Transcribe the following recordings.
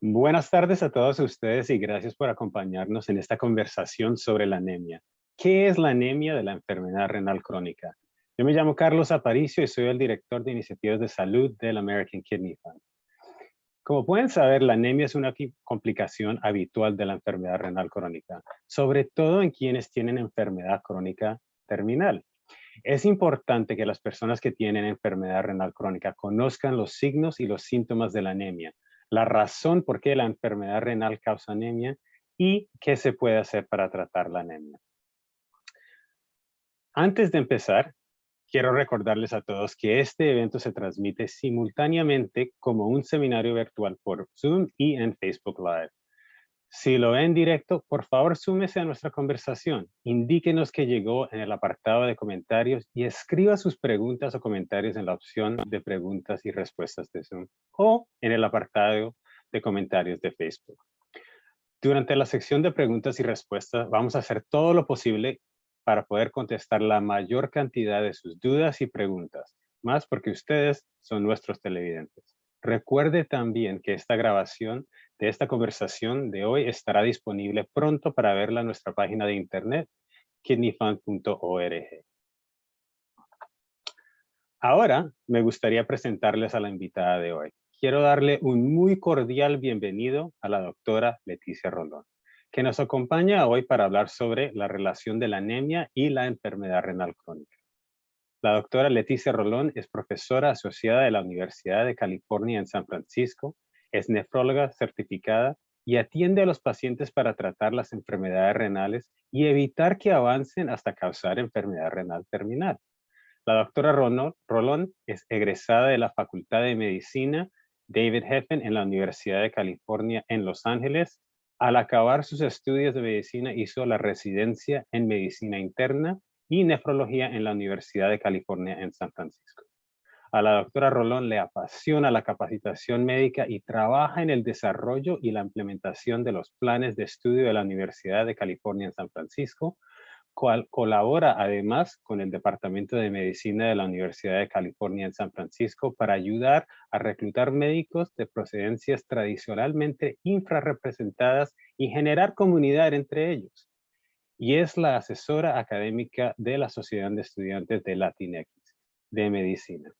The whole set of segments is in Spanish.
Buenas tardes a todos ustedes y gracias por acompañarnos en esta conversación sobre la anemia. ¿Qué es la anemia de la enfermedad renal crónica? Yo me llamo Carlos Aparicio y soy el director de iniciativas de salud del American Kidney Fund. Como pueden saber, la anemia es una complicación habitual de la enfermedad renal crónica, sobre todo en quienes tienen enfermedad crónica terminal. Es importante que las personas que tienen enfermedad renal crónica conozcan los signos y los síntomas de la anemia, la razón por qué la enfermedad renal causa anemia y qué se puede hacer para tratar la anemia. Antes de empezar, quiero recordarles a todos que este evento se transmite simultáneamente como un seminario virtual por Zoom y en Facebook Live. Si lo ven en directo, por favor súmese a nuestra conversación. Indíquenos que llegó en el apartado de comentarios y escriba sus preguntas o comentarios en la opción de preguntas y respuestas de Zoom o en el apartado de comentarios de Facebook. Durante la sección de preguntas y respuestas vamos a hacer todo lo posible para poder contestar la mayor cantidad de sus dudas y preguntas, más porque ustedes son nuestros televidentes. Recuerde también que esta grabación de esta conversación de hoy estará disponible pronto para verla en nuestra página de internet, kidneyfund.org. Ahora me gustaría presentarles a la invitada de hoy. Quiero darle un muy cordial bienvenido a la doctora Leticia Rolón, que nos acompaña hoy para hablar sobre la relación de la anemia y la enfermedad renal crónica. La doctora Leticia Rolón es profesora asociada de la Universidad de California en San Francisco, es nefróloga certificada y atiende a los pacientes para tratar las enfermedades renales y evitar que avancen hasta causar enfermedad renal terminal. La doctora Rolón es egresada de la Facultad de Medicina David Geffen en la Universidad de California en Los Ángeles. Al acabar sus estudios de medicina hizo la residencia en medicina interna y nefrología en la Universidad de California en San Francisco. A la doctora Rolón le apasiona la capacitación médica y trabaja en el desarrollo y la implementación de los planes de estudio de la Universidad de California en San Francisco, cual colabora además con el Departamento de Medicina de la Universidad de California en San Francisco para ayudar a reclutar médicos de procedencias tradicionalmente infrarrepresentadas y generar comunidad entre ellos. Y es la asesora académica de la Sociedad de Estudiantes de Latinx de Medicina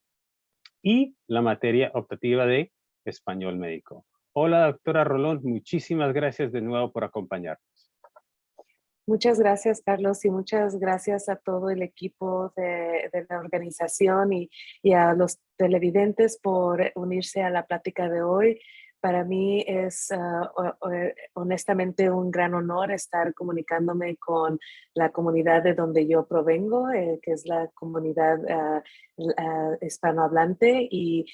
y la materia optativa de Español Médico. Hola, doctora Rolón, muchísimas gracias de nuevo por acompañarnos. Muchas gracias, Carlos, y muchas gracias a todo el equipo de la organización y a los televidentes por unirse a la plática de hoy. Para mí es honestamente un gran honor estar comunicándome con la comunidad de donde yo provengo, que es la comunidad hispanohablante. Y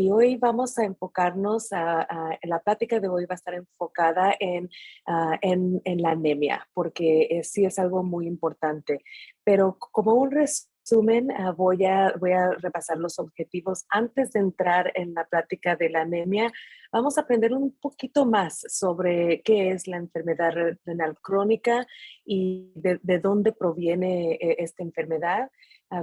hoy vamos a enfocarnos, la plática de hoy va a estar enfocada en la anemia, porque sí es algo muy importante. Pero como un resumen, voy a repasar los objetivos. Antes de entrar en la plática de la anemia, vamos a aprender un poquito más sobre qué es la enfermedad renal crónica y de dónde proviene esta enfermedad,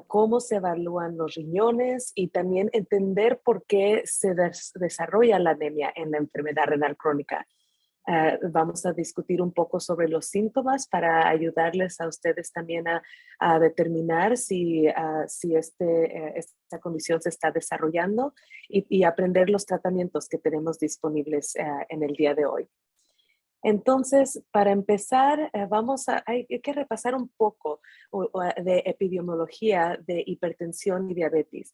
cómo se evalúan los riñones y también entender por qué se desarrolla la anemia en la enfermedad renal crónica. Vamos a discutir un poco sobre los síntomas para ayudarles a ustedes también a determinar si esta condición se está desarrollando y aprender los tratamientos que tenemos disponibles en el día de hoy. Entonces, para empezar, hay que repasar un poco de epidemiología de hipertensión y diabetes.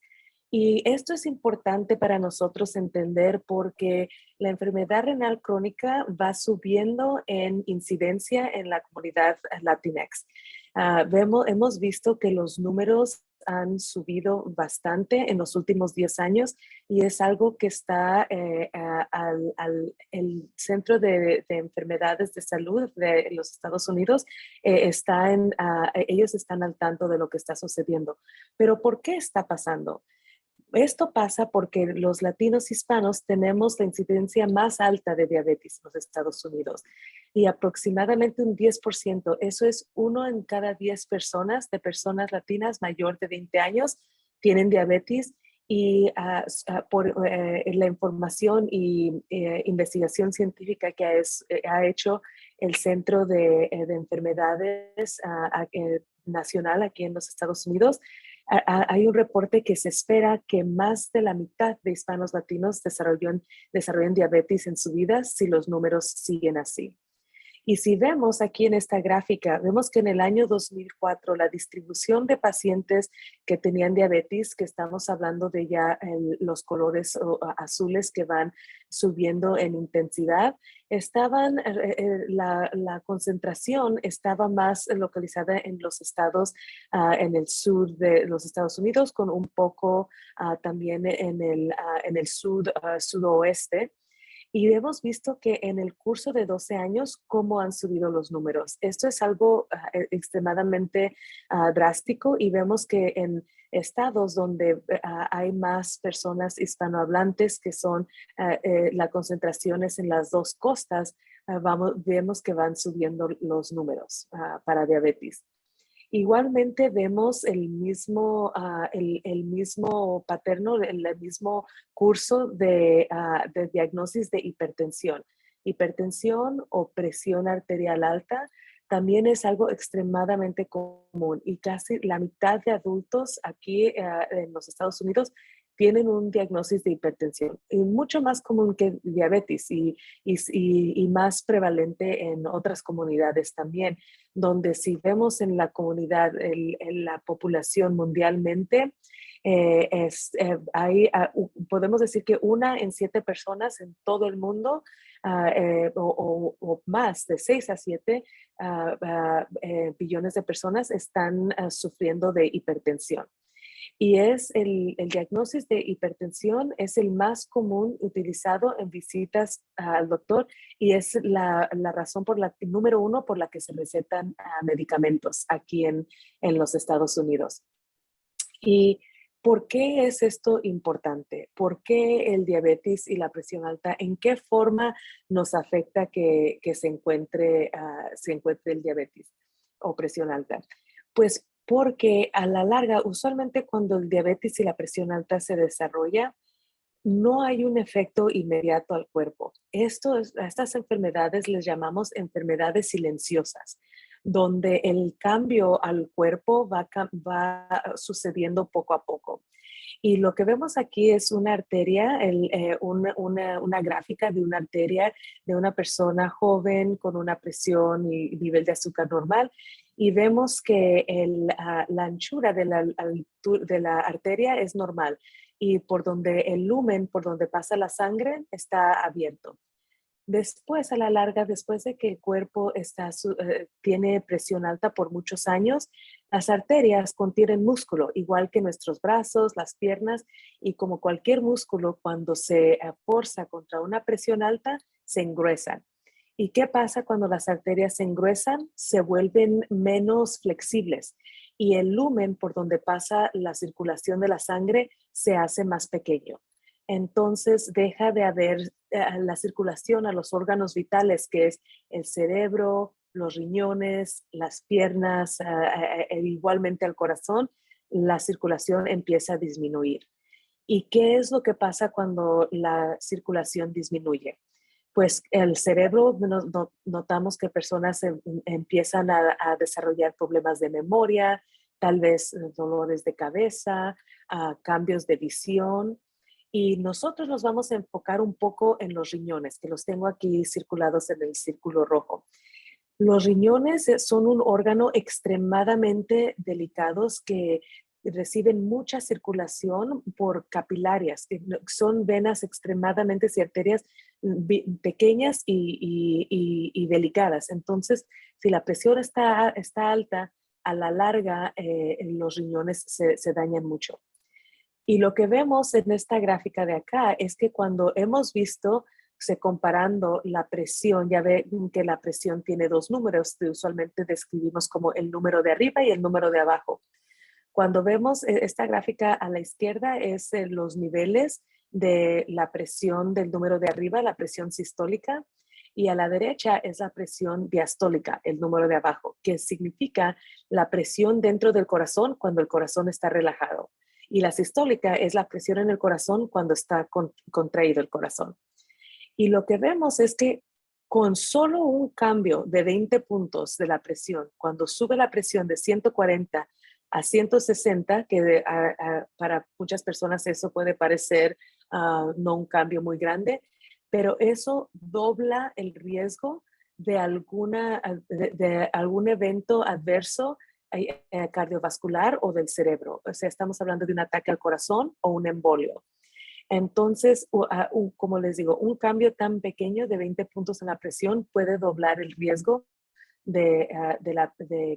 Y esto es importante para nosotros entender porque la enfermedad renal crónica va subiendo en incidencia en la comunidad Latinx. Hemos visto que los números han subido bastante en los últimos 10 años y es algo que está el Centro de Enfermedades de Salud de los Estados Unidos, ellos están al tanto de lo que está sucediendo. Pero ¿por qué está pasando? Esto pasa porque los latinos hispanos tenemos la incidencia más alta de diabetes en los Estados Unidos y aproximadamente un 10%, eso es 1 en cada 10 personas latinas mayor de 20 años tienen diabetes Y por la información y investigación científica que ha hecho el Centro de Enfermedades Nacional aquí en los Estados Unidos, hay un reporte que se espera que más de la mitad de hispanos latinos desarrollen diabetes en su vida si los números siguen así. Y si vemos aquí en esta gráfica, vemos que en el año 2004 la distribución de pacientes que tenían diabetes, que estamos hablando de ya los colores azules que van subiendo en intensidad, la concentración estaba más localizada en los estados, en el sur de los Estados Unidos, con un poco también en el sudoeste. Y hemos visto que en el curso de 12 años, cómo han subido los números. Esto es algo extremadamente drástico y vemos que en estados donde hay más personas hispanohablantes, que son la concentración es en las dos costas, vemos que van subiendo los números para diabetes. Igualmente vemos el mismo paterno, el mismo curso de diagnosis de hipertensión. Hipertensión o presión arterial alta también es algo extremadamente común y casi la mitad de adultos aquí en los Estados Unidos tienen un diagnóstico de hipertensión, y mucho más común que diabetes y más prevalente en otras comunidades también, donde si vemos en la comunidad, en la población mundialmente, podemos decir que 1 en 7 personas en todo el mundo, o más de 6 a 7 billones de personas están sufriendo de hipertensión. Y el diagnóstico de hipertensión es el más común utilizado en visitas al doctor y es la razón número 1 por la que se recetan medicamentos aquí en los Estados Unidos. ¿Y por qué es esto importante? ¿Por qué el diabetes y la presión alta? ¿En qué forma nos afecta que se encuentre el diabetes o presión alta? Pues porque a la larga, usualmente cuando el diabetes y la presión alta se desarrolla, no hay un efecto inmediato al cuerpo. A estas enfermedades les llamamos enfermedades silenciosas, donde el cambio al cuerpo va sucediendo poco a poco. Y lo que vemos aquí es una arteria, una gráfica de una arteria de una persona joven con una presión y nivel de azúcar normal. Y vemos que la anchura de la arteria es normal y por donde el lumen, por donde pasa la sangre, está abierto. Después, a la larga, después de que el cuerpo tiene presión alta por muchos años, las arterias contienen músculo, igual que nuestros brazos, las piernas, y como cualquier músculo, cuando se forza contra una presión alta, se engruesan. ¿Y qué pasa cuando las arterias se engruesan? Se vuelven menos flexibles y el lumen por donde pasa la circulación de la sangre se hace más pequeño. Entonces deja de haber la circulación a los órganos vitales, que es el cerebro, los riñones, las piernas, igualmente al corazón, la circulación empieza a disminuir. ¿Y qué es lo que pasa cuando la circulación disminuye? Pues el cerebro, notamos que personas empiezan a desarrollar problemas de memoria, tal vez dolores de cabeza, cambios de visión. Y nosotros nos vamos a enfocar un poco en los riñones, que los tengo aquí circulados en el círculo rojo. Los riñones son un órgano extremadamente delicados que reciben mucha circulación por capilarias, que son venas extremadamente y arterias pequeñas y delicadas. Entonces, si la presión está alta, a la larga los riñones se dañan mucho. Y lo que vemos en esta gráfica de acá es que cuando hemos visto, comparando la presión, ya ven que la presión tiene 2 números, que usualmente describimos como el número de arriba y el número de abajo. Cuando vemos esta gráfica a la izquierda es los niveles de la presión del número de arriba, la presión sistólica, y a la derecha es la presión diastólica, el número de abajo, que significa la presión dentro del corazón cuando el corazón está relajado. Y la sistólica es la presión en el corazón cuando está contraído el corazón. Y lo que vemos es que con solo un cambio de 20 puntos de la presión, cuando sube la presión de 140 a 160, que para muchas personas eso puede parecer no un cambio muy grande, pero eso dobla el riesgo de algún evento adverso cardiovascular o del cerebro. O sea, estamos hablando de un ataque al corazón o un embolio. Entonces, como les digo, un cambio tan pequeño de 20 puntos en la presión puede doblar el riesgo de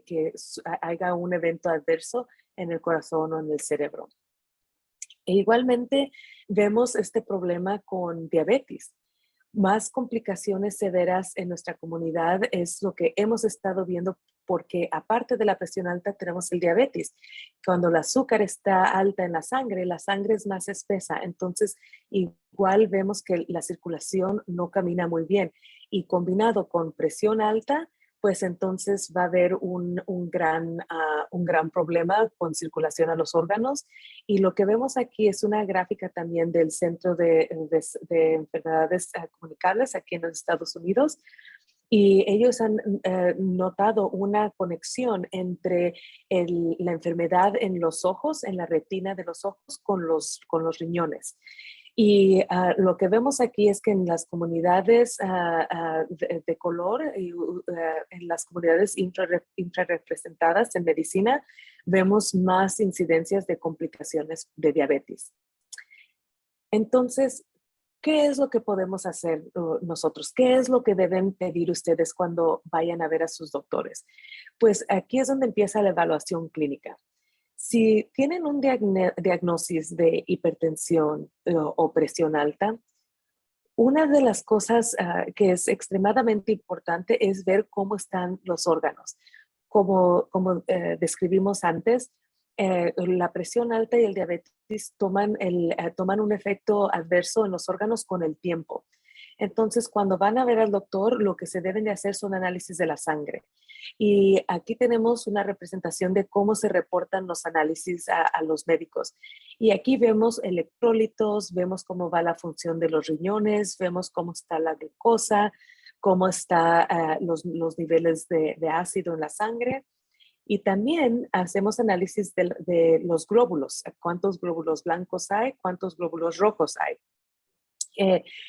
que haya un evento adverso en el corazón o en el cerebro. E igualmente vemos este problema con diabetes. Más complicaciones severas en nuestra comunidad es lo que hemos estado viendo porque aparte de la presión alta tenemos el diabetes. Cuando el azúcar está alta en la sangre es más espesa, entonces igual vemos que la circulación no camina muy bien y combinado con presión alta, pues entonces va a haber un gran problema con circulación a los órganos. Y lo que vemos aquí es una gráfica también del Centro de Enfermedades Comunicables aquí en los Estados Unidos. Y ellos han notado una conexión entre la enfermedad en los ojos, en la retina de los ojos, con los riñones. Y lo que vemos aquí es que en las comunidades de color, y, en las comunidades infrarrepresentadas en medicina, vemos más incidencias de complicaciones de diabetes. Entonces, ¿qué es lo que podemos hacer nosotros? ¿Qué es lo que deben pedir ustedes cuando vayan a ver a sus doctores? Pues aquí es donde empieza la evaluación clínica. Si tienen un diagnóstico de hipertensión o presión alta, una de las cosas que es extremadamente importante es ver cómo están los órganos. Como describimos antes, la presión alta y el diabetes toman un efecto adverso en los órganos con el tiempo. Entonces, cuando van a ver al doctor, lo que se deben de hacer son análisis de la sangre. Y aquí tenemos una representación de cómo se reportan los análisis a los médicos. Y aquí vemos electrolitos, vemos cómo va la función de los riñones, vemos cómo está la glucosa, cómo están los niveles de ácido en la sangre. Y también hacemos análisis de los glóbulos, cuántos glóbulos blancos hay, cuántos glóbulos rojos hay.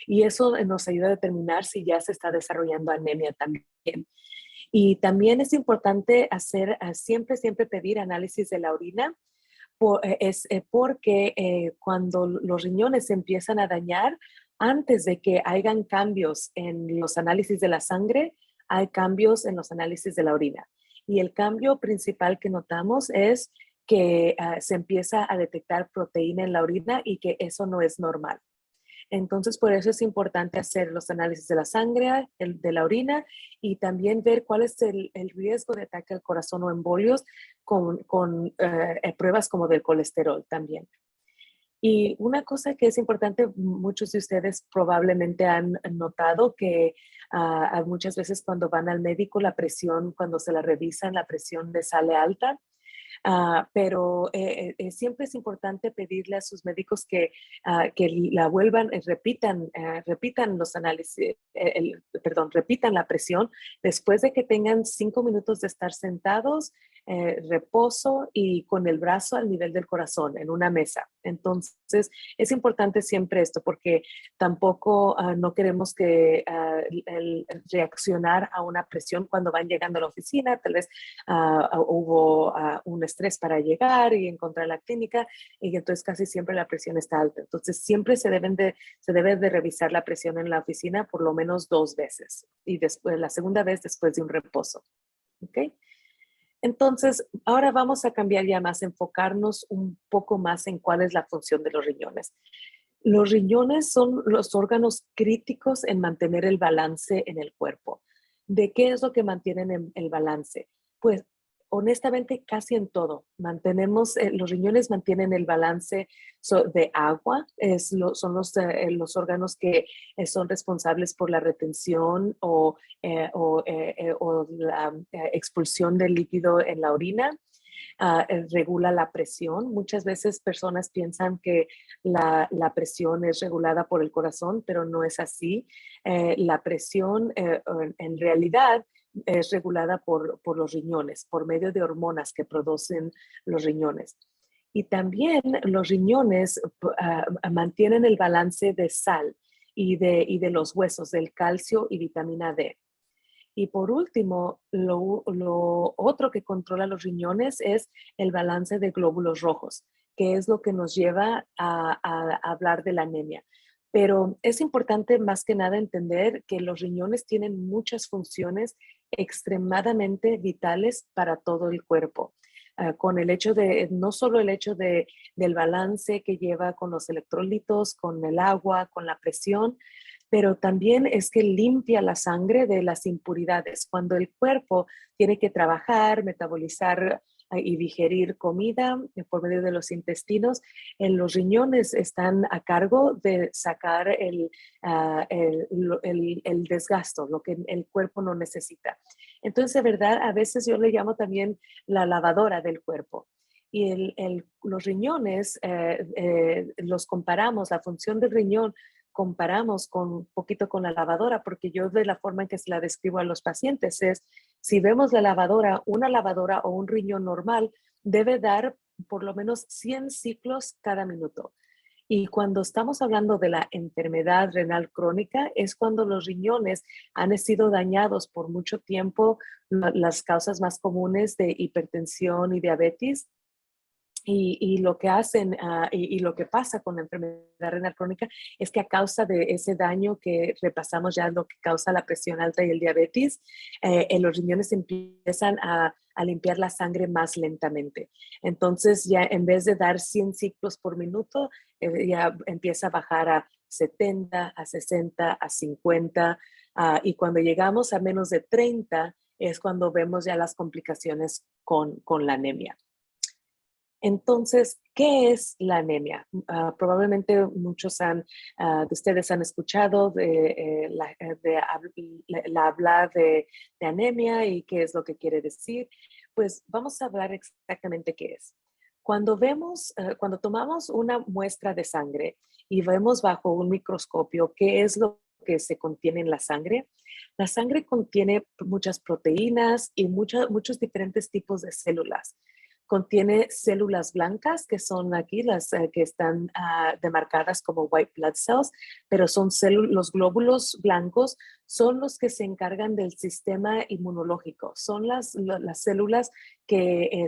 Y eso nos ayuda a determinar si ya se está desarrollando anemia también. Y también es importante siempre pedir análisis de la orina, porque cuando los riñones se empiezan a dañar, antes de que hayan cambios en los análisis de la sangre, hay cambios en los análisis de la orina. Y el cambio principal que notamos es que se empieza a detectar proteína en la orina y que eso no es normal. Entonces, por eso es importante hacer los análisis de la sangre, de la orina y también ver cuál es el riesgo de ataque al corazón o embolios con pruebas como del colesterol también. Y una cosa que es importante, muchos de ustedes probablemente han notado que muchas veces cuando van al médico, la presión, cuando se la revisan, la presión les sale alta. Pero siempre es importante pedirle a sus médicos que la vuelvan, repitan los análisis, repitan la presión después de que tengan 5 minutos de estar sentados, reposo y con el brazo al nivel del corazón en una mesa. Entonces, es importante siempre esto porque tampoco no queremos que reaccionar a una presión cuando van llegando a la oficina, tal vez hubo un estrés para llegar y encontrar la clínica y entonces casi siempre la presión está alta. Entonces siempre se debe de revisar la presión en la oficina por lo menos 2 veces y después la segunda vez después de un reposo. ¿Ok? Entonces, ahora vamos a cambiar ya más, enfocarnos un poco más en cuál es la función de los riñones. Los riñones son los órganos críticos en mantener el balance en el cuerpo. ¿De qué es lo que mantienen el balance? Pues honestamente casi en todo. Los riñones mantienen el balance de agua, son los órganos que son responsables por la retención o la expulsión del líquido en la orina. regula la presión. Muchas veces personas piensan que la presión es regulada por el corazón, pero no es así. La presión en realidad es regulada por los riñones, por medio de hormonas que producen los riñones. Y también los riñones mantienen el balance de sal y de los huesos, del calcio y vitamina D. Y por último, lo otro que controla los riñones es el balance de glóbulos rojos, que es lo que nos lleva a hablar de la anemia. Pero es importante más que nada entender que los riñones tienen muchas funciones extremadamente vitales para todo el cuerpo. Con el hecho de, no solo el hecho del balance que lleva con los electrolitos, con el agua, con la presión, pero también es que limpia la sangre de las impuridades. Cuando el cuerpo tiene que trabajar, metabolizar y digerir comida por medio de los intestinos, los riñones están a cargo de sacar el desgasto, lo que el cuerpo no necesita. Entonces, de verdad, a veces yo le llamo también la lavadora del cuerpo. Y los riñones, los comparamos, la función del riñón comparamos un poquito con la lavadora, porque yo de la forma en que se la describo a los pacientes es, si vemos la lavadora, una lavadora o un riñón normal debe dar por lo menos 100 ciclos cada minuto. Y cuando estamos hablando de la enfermedad renal crónica, es cuando los riñones han sido dañados por mucho tiempo. Las causas más comunes de hipertensión y diabetes y lo que hacen y lo que pasa con la enfermedad renal crónica es que a causa de ese daño que repasamos ya, lo que causa la presión alta y el diabetes, los riñones empiezan a limpiar la sangre más lentamente. Entonces ya en vez de dar 100 ciclos por minuto, ya empieza a bajar a 70, a 60, a 50 y cuando llegamos a menos de 30 es cuando vemos ya las complicaciones con la anemia. Entonces, ¿qué es la anemia? Probablemente muchos de ustedes han escuchado hablar de anemia y qué es lo que quiere decir. Pues vamos a hablar exactamente qué es. Cuando tomamos una muestra de sangre y vemos bajo un microscopio qué es lo que se contiene en la sangre contiene muchas proteínas y muchos diferentes tipos de células. Contiene células blancas, que son aquí las que están demarcadas como white blood cells, pero son los glóbulos blancos son los que se encargan del sistema inmunológico. Son las células que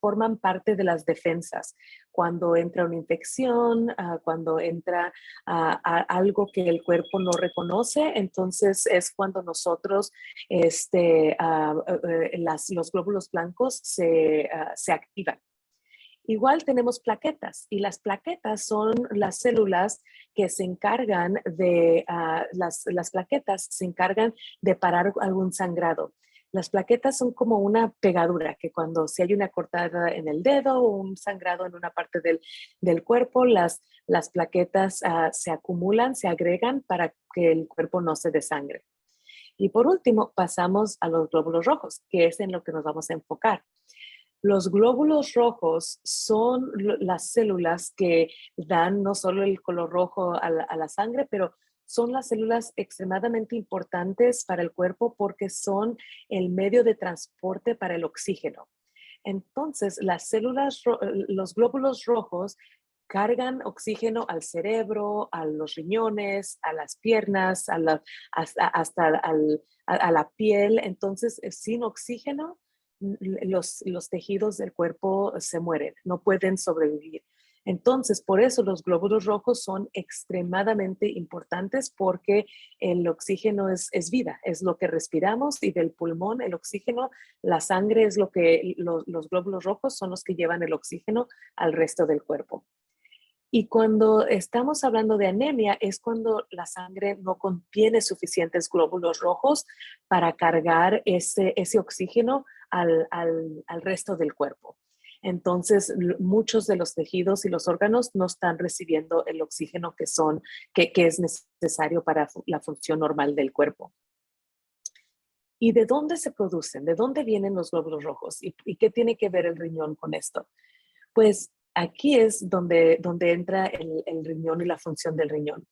forman parte de las defensas. Cuando entra una infección, cuando entra algo que el cuerpo no reconoce, entonces es cuando nosotros los glóbulos blancos se activan. Igual tenemos plaquetas y las plaquetas son las células que se encargan las plaquetas se encargan de parar algún sangrado. Las plaquetas son como una pegadura que si hay una cortada en el dedo o un sangrado en una parte del cuerpo, las plaquetas se acumulan, se agregan para que el cuerpo no se desangre. Y por último, pasamos a los glóbulos rojos, que es en lo que nos vamos a enfocar. Los glóbulos rojos son las células que dan no solo el color rojo a la sangre, pero son las células extremadamente importantes para el cuerpo porque son el medio de transporte para el oxígeno. Entonces, los glóbulos rojos cargan oxígeno al cerebro, a los riñones, a las piernas, hasta a la piel. Entonces, sin oxígeno, los tejidos del cuerpo se mueren, no pueden sobrevivir. Entonces, por eso los glóbulos rojos son extremadamente importantes porque el oxígeno es vida, es lo que respiramos y del pulmón el oxígeno, la sangre es lo que los glóbulos rojos son los que llevan el oxígeno al resto del cuerpo. Y cuando estamos hablando de anemia es cuando la sangre no contiene suficientes glóbulos rojos para cargar ese oxígeno al resto del cuerpo. Entonces, muchos de los tejidos y los órganos no están recibiendo el oxígeno que es necesario para la función normal del cuerpo. ¿Y de dónde se producen? ¿De dónde vienen los glóbulos rojos? ¿Y qué tiene que ver el riñón con esto? Pues aquí es donde entra el riñón y la función del riñón.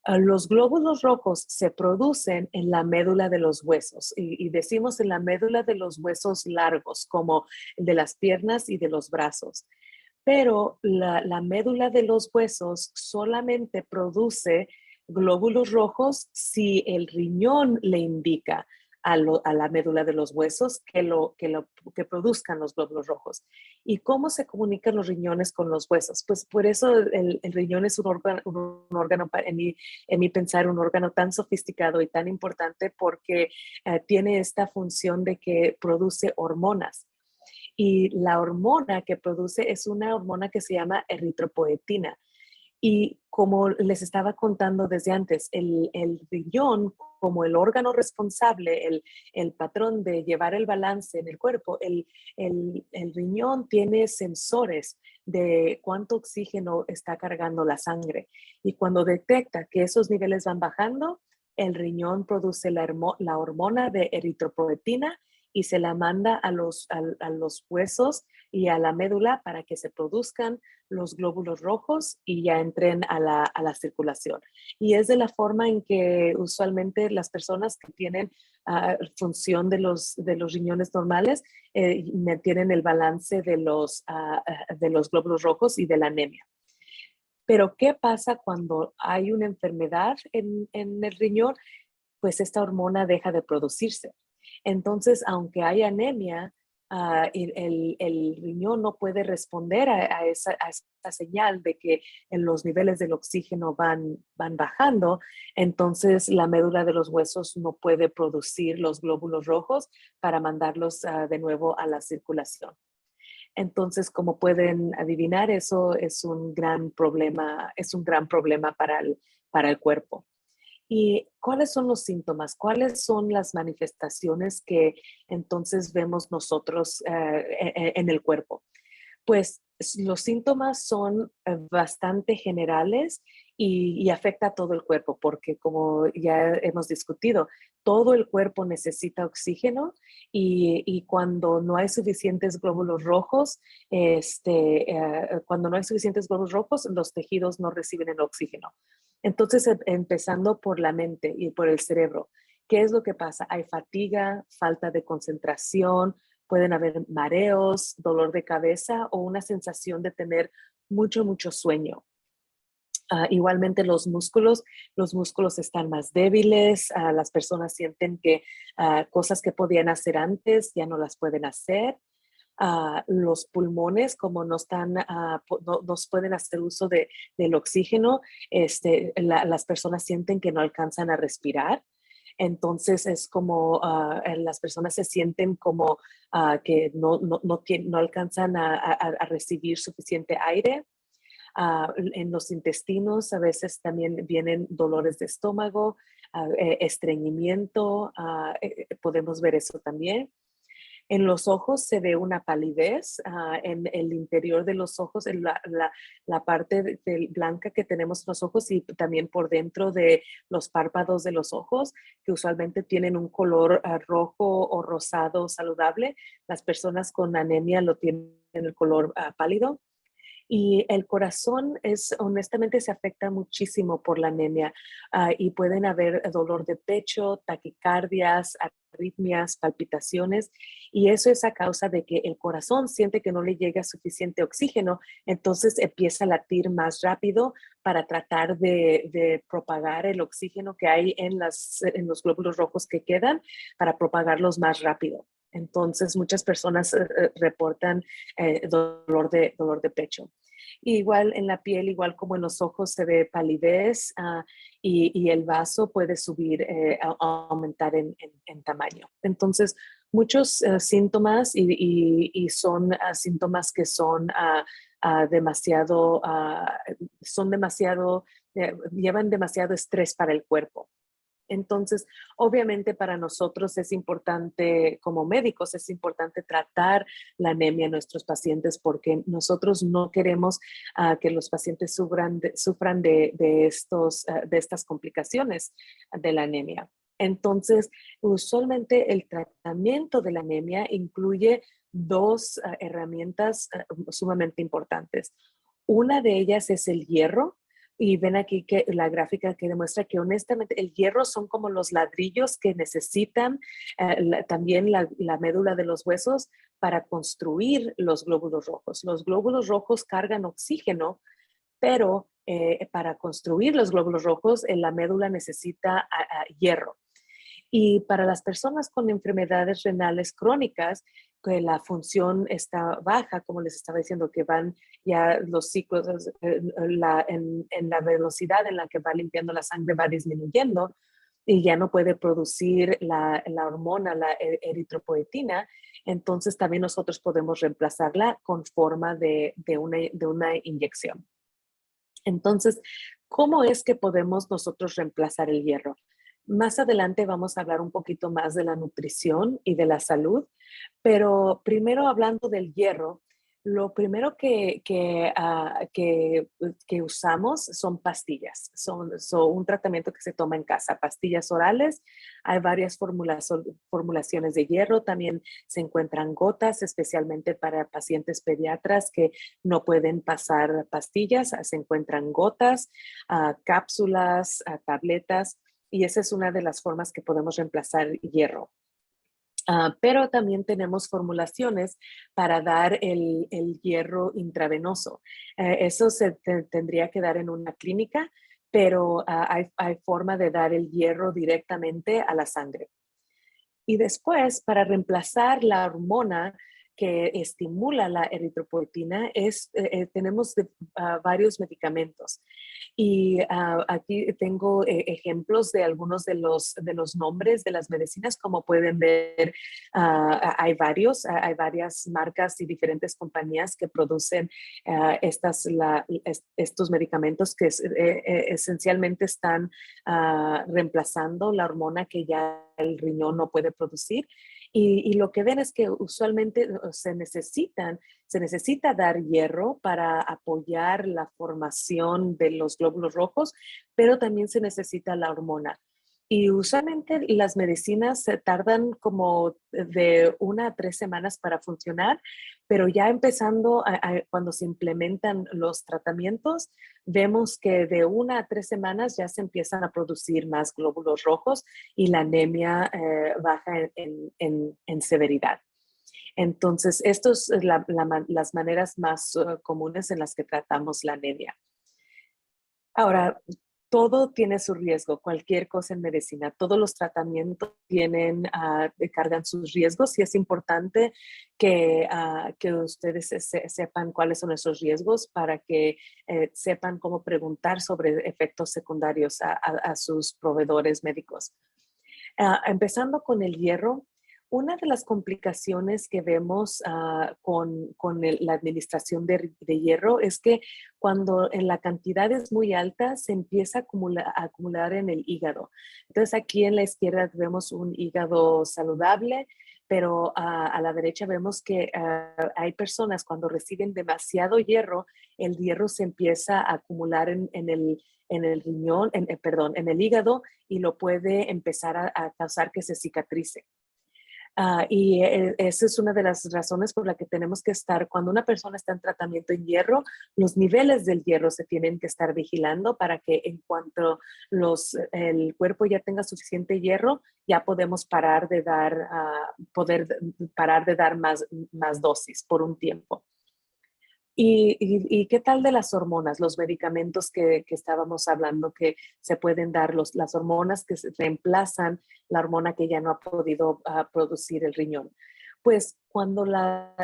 Los glóbulos rojos se producen en la médula de los huesos y decimos en la médula de los huesos largos, como el de las piernas y de los brazos. Pero la médula de los huesos solamente produce glóbulos rojos si el riñón le indica a la médula de los huesos que produzcan los glóbulos rojos. ¿Y cómo se comunican los riñones con los huesos? Pues por eso el riñón es un órgano en mi pensar, un órgano tan sofisticado y tan importante porque tiene esta función de que produce hormonas. Y la hormona que produce es una hormona que se llama eritropoetina. Y como les estaba contando desde antes, el riñón como el órgano responsable, el patrón de llevar el balance en el cuerpo, el riñón tiene sensores de cuánto oxígeno está cargando la sangre. Y cuando detecta que esos niveles van bajando, el riñón produce la hormona de eritropoetina y se la manda a los huesos y a la médula para que se produzcan los glóbulos rojos y ya entren a la circulación. Y es de la forma en que usualmente las personas que tienen función de los riñones normales mantienen el balance de los glóbulos rojos y de la anemia. Pero, ¿qué pasa cuando hay una enfermedad en el riñón? Pues esta hormona deja de producirse. Entonces, aunque hay anemia, el riñón no puede responder a esa señal de que en los niveles del oxígeno van bajando, entonces la médula de los huesos no puede producir los glóbulos rojos para mandarlos de nuevo a la circulación. Entonces, como pueden adivinar, eso es un gran problema para el cuerpo. ¿Y cuáles son los síntomas? ¿Cuáles son las manifestaciones que entonces vemos nosotros en el cuerpo? Pues los síntomas son bastante generales y afecta a todo el cuerpo, porque como ya hemos discutido, todo el cuerpo necesita oxígeno y cuando no hay suficientes glóbulos rojos, cuando no hay suficientes glóbulos rojos, los tejidos no reciben el oxígeno. Entonces, empezando por la mente y por el cerebro, ¿qué es lo que pasa? Hay fatiga, falta de concentración, pueden haber mareos, dolor de cabeza o una sensación de tener mucho, mucho sueño. Igualmente los músculos están más débiles, las personas sienten que cosas que podían hacer antes ya no las pueden hacer. Los pulmones, como no están, no pueden hacer uso del oxígeno, las personas sienten que no alcanzan a respirar. Entonces es como las personas se sienten como que no alcanzan a recibir suficiente aire. En los intestinos a veces también vienen dolores de estómago, estreñimiento, podemos ver eso también. En los ojos se ve una palidez, en el interior de los ojos, en la parte blanca que tenemos en los ojos y también por dentro de los párpados de los ojos, que usualmente tienen un color rojo o rosado saludable. Las personas con anemia lo tienen el color pálido. Y el corazón honestamente se afecta muchísimo por la anemia y pueden haber dolor de pecho, taquicardias, arritmias, palpitaciones y eso es a causa de que el corazón siente que no le llega suficiente oxígeno, entonces empieza a latir más rápido para tratar de propagar el oxígeno que hay en los glóbulos rojos que quedan para propagarlos más rápido. Entonces, muchas personas reportan dolor de pecho. Igual en la piel, igual como en los ojos, se ve palidez y el vaso puede subir, aumentar en tamaño. Entonces, muchos síntomas y son síntomas que llevan demasiado estrés para el cuerpo. Entonces, obviamente para nosotros es importante, como médicos, es importante tratar la anemia en nuestros pacientes porque nosotros no queremos que los pacientes sufran de estas complicaciones de la anemia. Entonces, usualmente el tratamiento de la anemia incluye dos herramientas sumamente importantes. Una de ellas es el hierro, y ven aquí que la gráfica que demuestra que honestamente el hierro son como los ladrillos que necesitan también la médula de los huesos para construir los glóbulos rojos. Los glóbulos rojos cargan oxígeno, pero para construir los glóbulos rojos, la médula necesita hierro. Y para las personas con enfermedades renales crónicas, que la función está baja, como les estaba diciendo, que van ya los ciclos, en la velocidad en la que va limpiando la sangre va disminuyendo y ya no puede producir la hormona, la eritropoetina, entonces también nosotros podemos reemplazarla con forma de una inyección. Entonces, ¿cómo es que podemos nosotros reemplazar el hierro? Más adelante vamos a hablar un poquito más de la nutrición y de la salud, pero primero hablando del hierro, lo primero que usamos son pastillas, son un tratamiento que se toma en casa, pastillas orales. Hay varias formulaciones de hierro, también se encuentran gotas, especialmente para pacientes pediatras que no pueden pasar pastillas, se encuentran gotas, cápsulas, tabletas, y esa es una de las formas que podemos reemplazar hierro. Pero también tenemos formulaciones para dar el hierro intravenoso. Eso se tendría que dar en una clínica, pero hay forma de dar el hierro directamente a la sangre. Y después, para reemplazar la hormona que estimula la eritropoetina, tenemos varios medicamentos. Y aquí tengo ejemplos de algunos de los nombres de las medicinas. Como pueden ver, hay varias marcas y diferentes compañías que producen estos medicamentos que esencialmente están reemplazando la hormona que ya el riñón no puede producir. Y lo que ven es que usualmente se necesita dar hierro para apoyar la formación de los glóbulos rojos, pero también se necesita la hormona. Y usualmente las medicinas se tardan como de 1 a 3 semanas para funcionar, pero ya empezando cuando se implementan los tratamientos, vemos que de 1 a 3 semanas ya se empiezan a producir más glóbulos rojos y la anemia baja en severidad. Entonces, estas son las maneras más comunes en las que tratamos la anemia. Ahora, todo tiene su riesgo, cualquier cosa en medicina. Todos los tratamientos cargan sus riesgos, y es importante que ustedes sepan cuáles son esos riesgos para que sepan cómo preguntar sobre efectos secundarios a sus proveedores médicos. Empezando con el hierro, una de las complicaciones que vemos con la administración de hierro es que cuando en la cantidad es muy alta, se empieza a acumular en el hígado. Entonces, aquí en la izquierda vemos un hígado saludable, pero a la derecha vemos que hay personas cuando reciben demasiado hierro, el hierro se empieza a acumular en el riñón, en el hígado, y lo puede empezar a causar que se cicatrice. Y esa es una de las razones por la que tenemos que estar, cuando una persona está en tratamiento en hierro, los niveles del hierro se tienen que estar vigilando para que en cuanto el cuerpo ya tenga suficiente hierro, ya podemos parar de dar, parar de dar más dosis por un tiempo. ¿Y qué tal de las hormonas, los medicamentos que estábamos hablando, que se pueden dar, las hormonas que reemplazan la hormona que ya no ha podido producir el riñón? Pues cuando la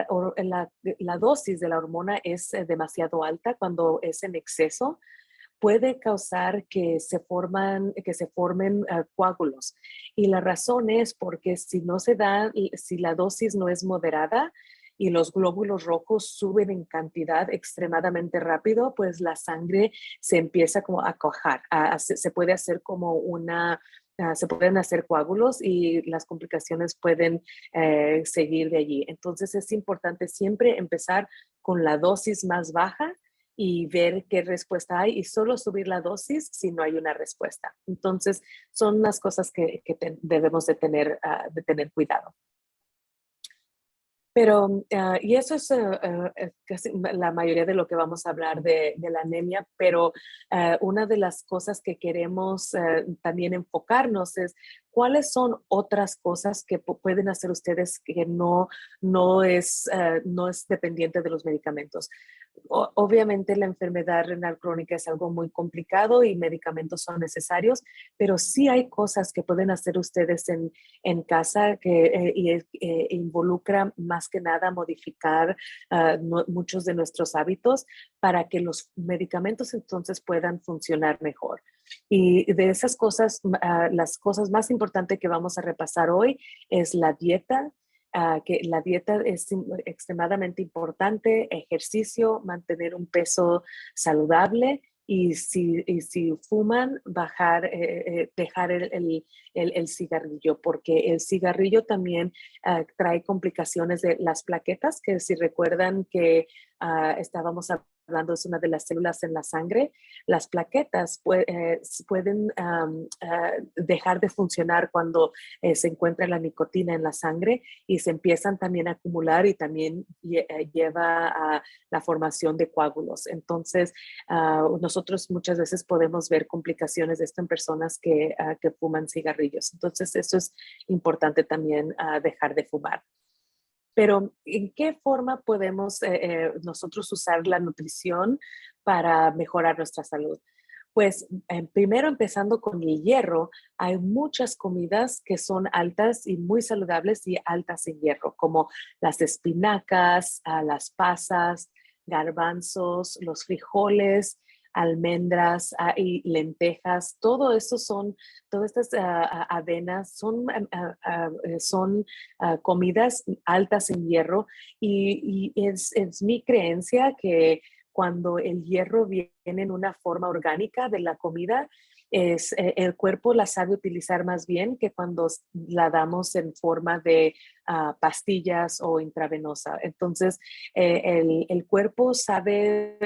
dosis de la hormona es demasiado alta, cuando es en exceso, puede causar que se formen coágulos. Y la razón es porque si la dosis no es moderada y los glóbulos rojos suben en cantidad extremadamente rápido, pues la sangre se empieza como a cuajar, se puede hacer se pueden hacer coágulos, y las complicaciones pueden seguir de allí. Entonces es importante siempre empezar con la dosis más baja y ver qué respuesta hay y solo subir la dosis si no hay una respuesta. Entonces, son las cosas que debemos de tener cuidado. Pero, y eso es casi la mayoría de lo que vamos a hablar de la anemia, pero una de las cosas que queremos también enfocarnos es cuáles son otras cosas que pueden hacer ustedes que no es dependiente de los medicamentos. Obviamente la enfermedad renal crónica es algo muy complicado y medicamentos son necesarios, pero sí hay cosas que pueden hacer ustedes en casa que involucra más que nada modificar muchos de nuestros hábitos para que los medicamentos entonces puedan funcionar mejor. Y de esas cosas, las cosas más importantes que vamos a repasar hoy es la dieta, que la dieta es extremadamente importante, ejercicio, mantener un peso saludable y si fuman, dejar el cigarrillo, porque el cigarrillo también trae complicaciones de las plaquetas, que si recuerdan que estábamos hablando, es una de las células en la sangre, las plaquetas pueden dejar de funcionar cuando se encuentra la nicotina en la sangre y se empiezan también a acumular y también lleva a la formación de coágulos. Entonces, nosotros muchas veces podemos ver complicaciones de esto en personas que fuman cigarrillos. Entonces, eso es importante también dejar de fumar. Pero, ¿en qué forma podemos nosotros usar la nutrición para mejorar nuestra salud? Pues primero empezando con el hierro, hay muchas comidas que son altas y muy saludables y altas en hierro, como las espinacas, las pasas, garbanzos, los frijoles, almendras y lentejas. Todo eso todas estas avenas son comidas altas en hierro y es mi creencia que cuando el hierro viene en una forma orgánica de la comida, el cuerpo la sabe utilizar más bien que cuando la damos en forma de pastillas o intravenosa. Entonces, el cuerpo sabe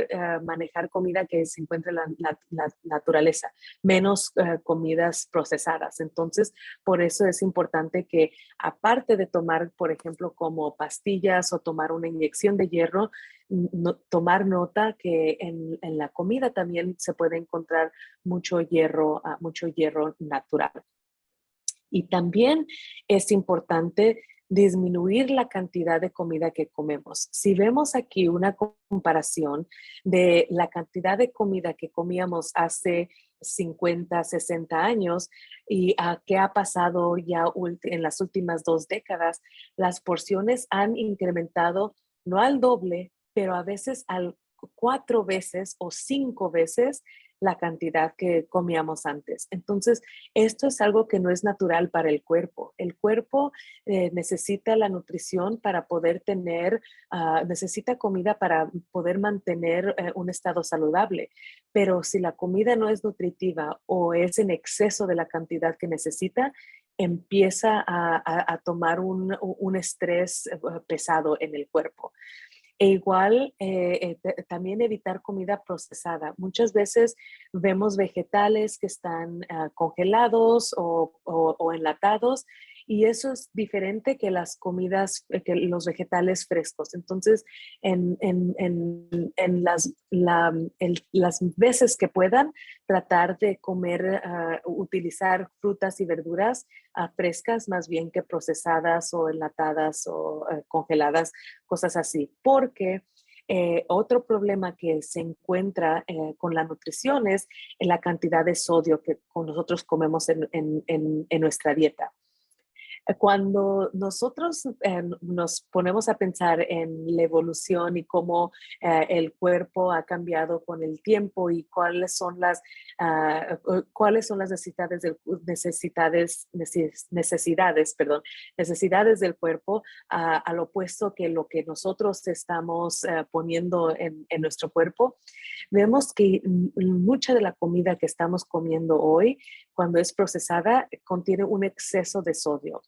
manejar comida que se encuentra en la naturaleza, menos comidas procesadas. Entonces, por eso es importante que aparte de tomar, por ejemplo, como pastillas o tomar una inyección de hierro, tomar nota que en la comida también se puede encontrar mucho hierro natural. Y también es importante disminuir la cantidad de comida que comemos. Si vemos aquí una comparación de la cantidad de comida que comíamos hace 50, 60 años y qué ha pasado ya en las últimas 2 décadas, las porciones han incrementado no al doble, pero a veces al 4 veces o 5 veces la cantidad que comíamos antes. Entonces, esto es algo que no es natural para el cuerpo. El cuerpo necesita la nutrición para poder necesita comida para poder mantener un estado saludable. Pero si la comida no es nutritiva o es en exceso de la cantidad que necesita, empieza a tomar un estrés pesado en el cuerpo. E igual, también evitar comida procesada. Muchas veces vemos vegetales que están congelados o enlatados y eso es diferente que las comidas, que los vegetales frescos. Entonces, en las veces que puedan, tratar de comer, utilizar frutas y verduras frescas más bien que procesadas o enlatadas o congeladas, cosas así, porque otro problema que se encuentra con la nutrición es la cantidad de sodio que nosotros comemos en nuestra dieta. Cuando nosotros nos ponemos a pensar en la evolución y cómo el cuerpo ha cambiado con el tiempo y cuáles son las necesidades del cuerpo, al opuesto que lo que nosotros estamos poniendo en nuestro cuerpo, vemos que mucha de la comida que estamos comiendo hoy, cuando es procesada, contiene un exceso de sodio.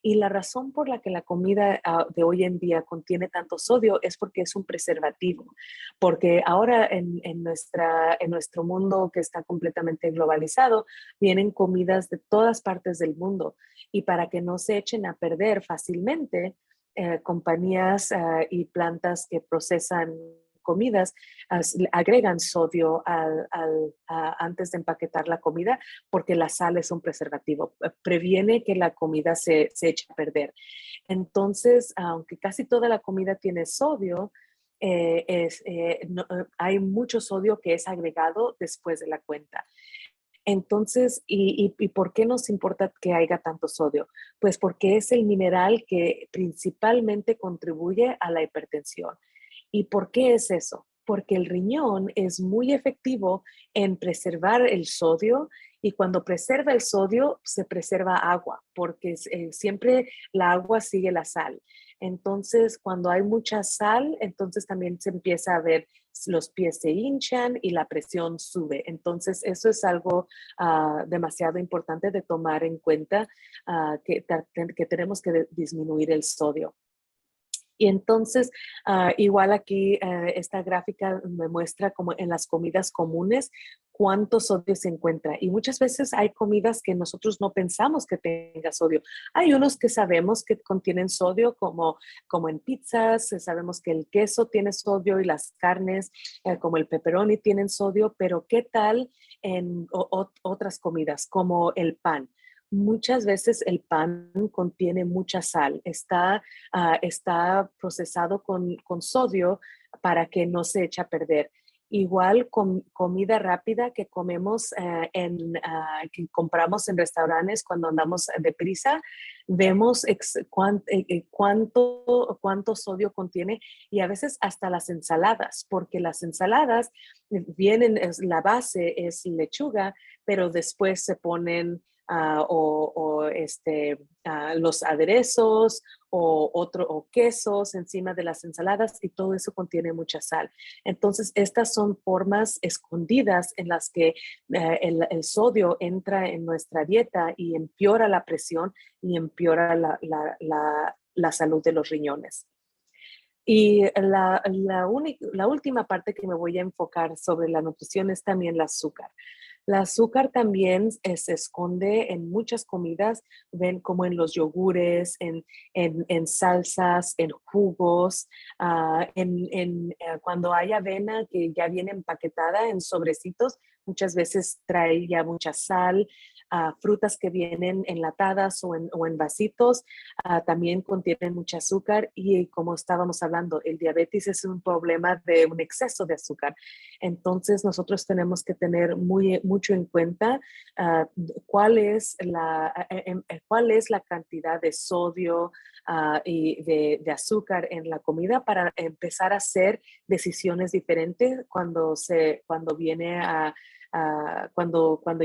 Y la razón por la que la comida de hoy en día contiene tanto sodio es porque es un preservativo. Porque ahora en nuestro mundo que está completamente globalizado, vienen comidas de todas partes del mundo. Y para que no se echen a perder fácilmente, compañías y plantas que procesan comidas agregan sodio antes de empaquetar la comida porque la sal es un preservativo, previene que la comida se eche a perder. Entonces, aunque casi toda la comida tiene sodio, hay mucho sodio que es agregado después de la cuenta. Entonces, ¿y por qué nos importa que haya tanto sodio? Pues porque es el mineral que principalmente contribuye a la hipertensión. ¿Y por qué es eso? Porque el riñón es muy efectivo en preservar el sodio y cuando preserva el sodio se preserva agua, porque siempre la agua sigue la sal. Entonces, cuando hay mucha sal, entonces también se empieza a ver los pies se hinchan y la presión sube. Entonces, eso es algo demasiado importante de tomar en cuenta, que tenemos que disminuir el sodio. Y entonces, igual aquí, esta gráfica me muestra como en las comidas comunes cuánto sodio se encuentra. Y muchas veces hay comidas que nosotros no pensamos que tenga sodio. Hay unos que sabemos que contienen sodio, como en pizzas, sabemos que el queso tiene sodio y las carnes, como el pepperoni, tienen sodio, pero ¿qué tal en otras comidas, como el pan? Muchas veces el pan contiene mucha sal, está procesado con sodio para que no se eche a perder. Igual con comida rápida que comemos, que compramos en restaurantes cuando andamos deprisa, vemos cuánto sodio contiene y a veces hasta las ensaladas, porque las ensaladas la base es lechuga, pero después se ponen los aderezos o quesos encima de las ensaladas y todo eso contiene mucha sal. Entonces, estas son formas escondidas en las que el sodio entra en nuestra dieta y empeora la presión y empeora la salud de los riñones. Y la última parte que me voy a enfocar sobre la nutrición es también el azúcar. El azúcar también se esconde en muchas comidas, ven como en los yogures, en salsas, en jugos, cuando hay avena que ya viene empaquetada en sobrecitos, muchas veces trae ya mucha sal, frutas que vienen enlatadas o en vasitos, también contienen mucho azúcar y como estábamos hablando, el diabetes es un problema de un exceso de azúcar. Entonces nosotros tenemos que tener mucho en cuenta cuál es la cantidad de sodio y de azúcar en la comida para empezar a hacer decisiones diferentes cuando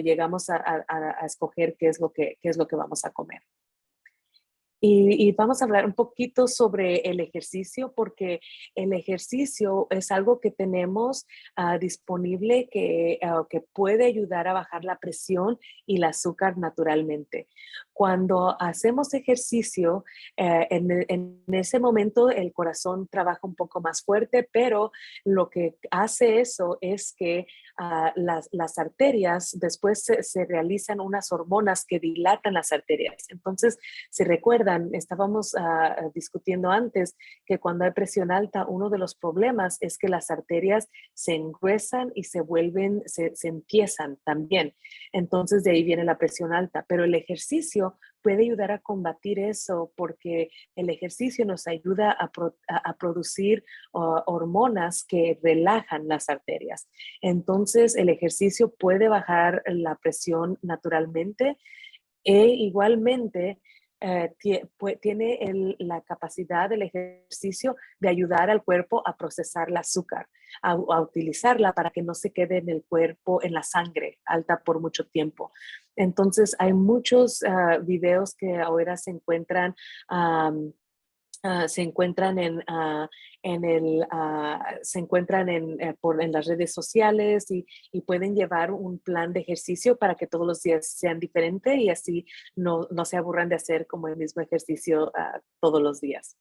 llegamos a escoger qué es lo que vamos a comer. Y vamos a hablar un poquito sobre el ejercicio, porque el ejercicio es algo que tenemos disponible que puede ayudar a bajar la presión y el azúcar naturalmente. Cuando hacemos ejercicio, en ese momento el corazón trabaja un poco más fuerte, pero lo que hace eso es que las arterias después se realizan unas hormonas que dilatan las arterias. Entonces, si recuerdan, estábamos discutiendo antes que cuando hay presión alta, uno de los problemas es que las arterias se engruesan y se empiezan también. Entonces, de ahí viene la presión alta. Pero el ejercicio puede ayudar a combatir eso porque el ejercicio nos ayuda a producir hormonas que relajan las arterias. Entonces, el ejercicio puede bajar la presión naturalmente e igualmente tiene la capacidad del ejercicio de ayudar al cuerpo a procesar el azúcar, a utilizarla para que no se quede en el cuerpo, en la sangre alta por mucho tiempo. Entonces, hay muchos videos que ahora se encuentran se encuentran se encuentran en las redes sociales y pueden llevar un plan de ejercicio para que todos los días sean diferentes y así no se aburran de hacer como el mismo ejercicio todos los días.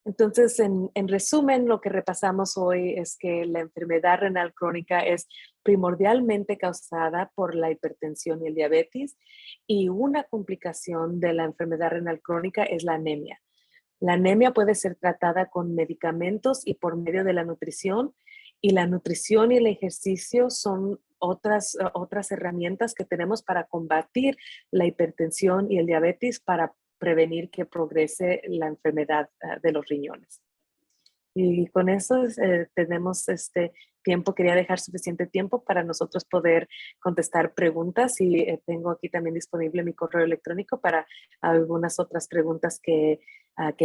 Entonces, en resumen, lo que repasamos hoy es que la enfermedad renal crónica es primordialmente causada por la hipertensión y el diabetes, y una complicación de la enfermedad renal crónica es la anemia. La anemia puede ser tratada con medicamentos y por medio de la nutrición, y la nutrición y el ejercicio son otras herramientas que tenemos para combatir la hipertensión y el diabetes para prevenir que progrese la enfermedad de los riñones. Y con eso tenemos este tiempo, quería dejar suficiente tiempo para nosotros poder contestar preguntas y tengo aquí también disponible mi correo electrónico para algunas otras preguntas que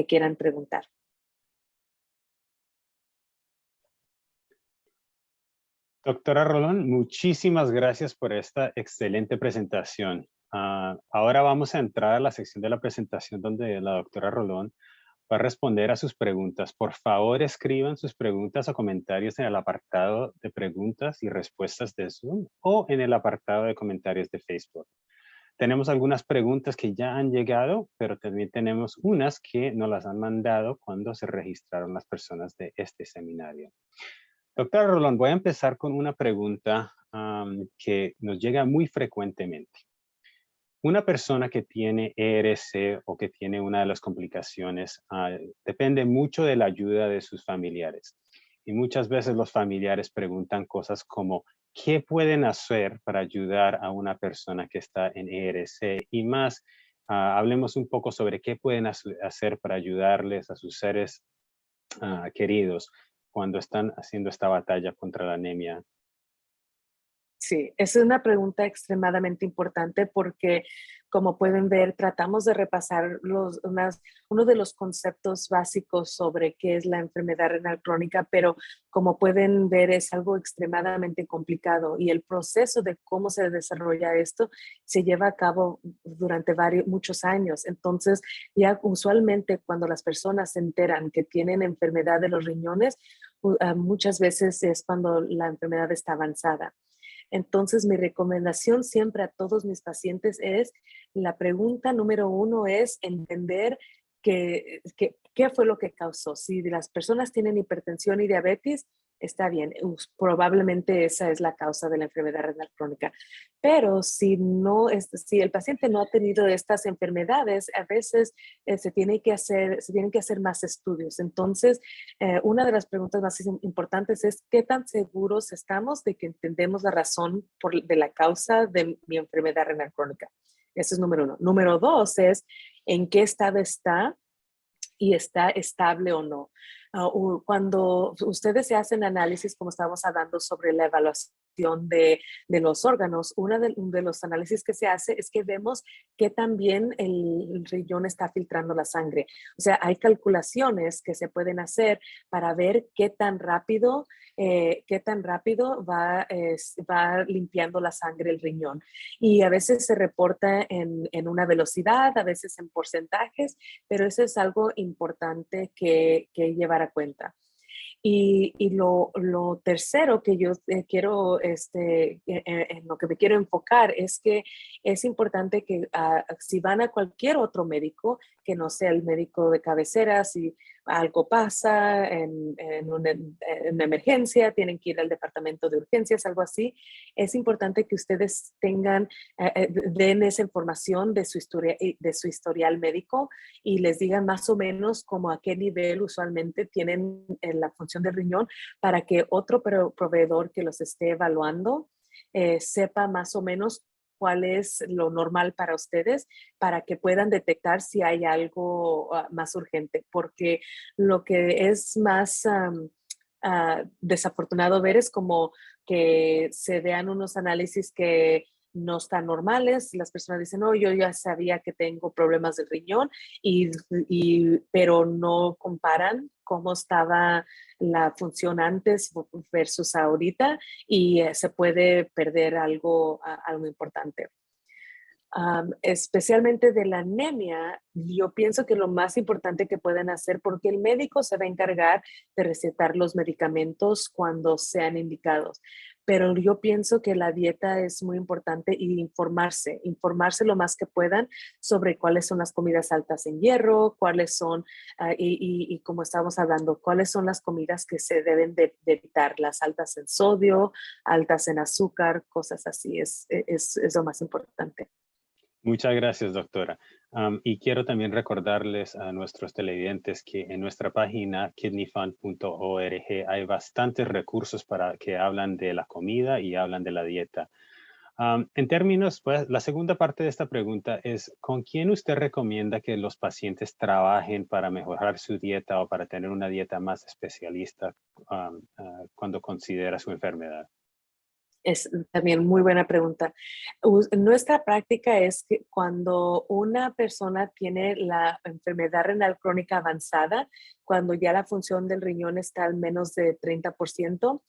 quieran preguntar. Doctora Rolón, muchísimas gracias por esta excelente presentación. Ahora vamos a entrar a la sección de la presentación donde la doctora Rolón va a responder a sus preguntas. Por favor, escriban sus preguntas o comentarios en el apartado de preguntas y respuestas de Zoom o en el apartado de comentarios de Facebook. Tenemos algunas preguntas que ya han llegado, pero también tenemos unas que nos las han mandado cuando se registraron las personas de este seminario. Doctora Rolón, voy a empezar con una pregunta que nos llega muy frecuentemente. Una persona que tiene ERC o que tiene una de las complicaciones depende mucho de la ayuda de sus familiares. Y muchas veces los familiares preguntan cosas como, ¿qué pueden hacer para ayudar a una persona que está en ERC? Y más, hablemos un poco sobre qué pueden hacer para ayudarles a sus seres queridos cuando están haciendo esta batalla contra la anemia. Sí, esa es una pregunta extremadamente importante porque, como pueden ver, tratamos de repasar uno de los conceptos básicos sobre qué es la enfermedad renal crónica, pero como pueden ver es algo extremadamente complicado y el proceso de cómo se desarrolla esto se lleva a cabo durante muchos años. Entonces, ya usualmente cuando las personas se enteran que tienen enfermedad de los riñones, muchas veces es cuando la enfermedad está avanzada. Entonces, mi recomendación siempre a todos mis pacientes es, la pregunta número uno es entender qué fue lo que causó. Si las personas tienen hipertensión y diabetes, está bien, probablemente esa es la causa de la enfermedad renal crónica. Pero si el paciente no ha tenido estas enfermedades, a veces se tienen que hacer más estudios. Entonces, una de las preguntas más importantes es ¿qué tan seguros estamos de que entendemos la razón de la causa de mi enfermedad renal crónica? Ese es número uno. Número dos es ¿en qué estado está y está estable o no? Cuando ustedes se hacen análisis, como estábamos hablando sobre la evaluación de los órganos, uno de los análisis que se hace es que vemos que también el riñón está filtrando la sangre. O sea, hay calculaciones que se pueden hacer para ver qué tan rápido va limpiando la sangre el riñón. Y a veces se reporta en una velocidad, a veces en porcentajes, pero eso es algo importante que llevar a cuenta. Y lo tercero que yo quiero, en lo que me quiero enfocar es que es importante que si van a cualquier otro médico, que no sea el médico de cabecera, si algo pasa en una emergencia, tienen que ir al departamento de urgencias, algo así, es importante que ustedes den esa información de su historial médico y les digan más o menos como a qué nivel usualmente tienen la función del riñón para que otro proveedor que los esté evaluando sepa más o menos cuál es lo normal para ustedes para que puedan detectar si hay algo más urgente, porque lo que es más desafortunado ver es como que se vean unos análisis que no están normales, las personas dicen, no, yo ya sabía que tengo problemas de riñón, pero no comparan cómo estaba la función antes versus ahorita y se puede perder algo importante. especialmente de la anemia, yo pienso que lo más importante que pueden hacer, porque el médico se va a encargar de recetar los medicamentos cuando sean indicados, pero yo pienso que la dieta es muy importante y informarse lo más que puedan sobre cuáles son las comidas altas en hierro, cuáles son, y como estábamos hablando, cuáles son las comidas que se deben de evitar, las altas en sodio, altas en azúcar, cosas así, es lo más importante. Muchas gracias, doctora. Y quiero también recordarles a nuestros televidentes que en nuestra página kidneyfund.org hay bastantes recursos para que hablan de la comida y hablan de la dieta. En términos, pues, la segunda parte de esta pregunta es, ¿con quién usted recomienda que los pacientes trabajen para mejorar su dieta o para tener una dieta más especialista cuando considera su enfermedad? Es también muy buena pregunta. Nuestra práctica es que cuando una persona tiene la enfermedad renal crónica avanzada, cuando ya la función del riñón está al menos de 30%,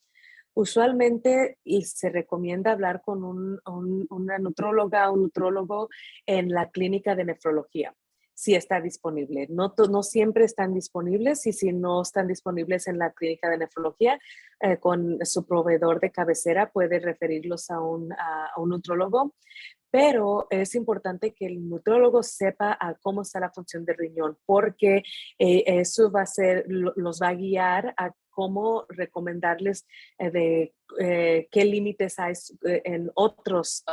usualmente y se recomienda hablar con una nutróloga o un nutrólogo en la clínica de nefrología, si está disponible. No siempre están disponibles y si no están disponibles en la clínica de nefrología, con su proveedor de cabecera puede referirlos a un nutrólogo, pero es importante que el nutrólogo sepa cómo está la función del riñón, porque eso los va a guiar a cómo recomendarles de qué límites hay en otras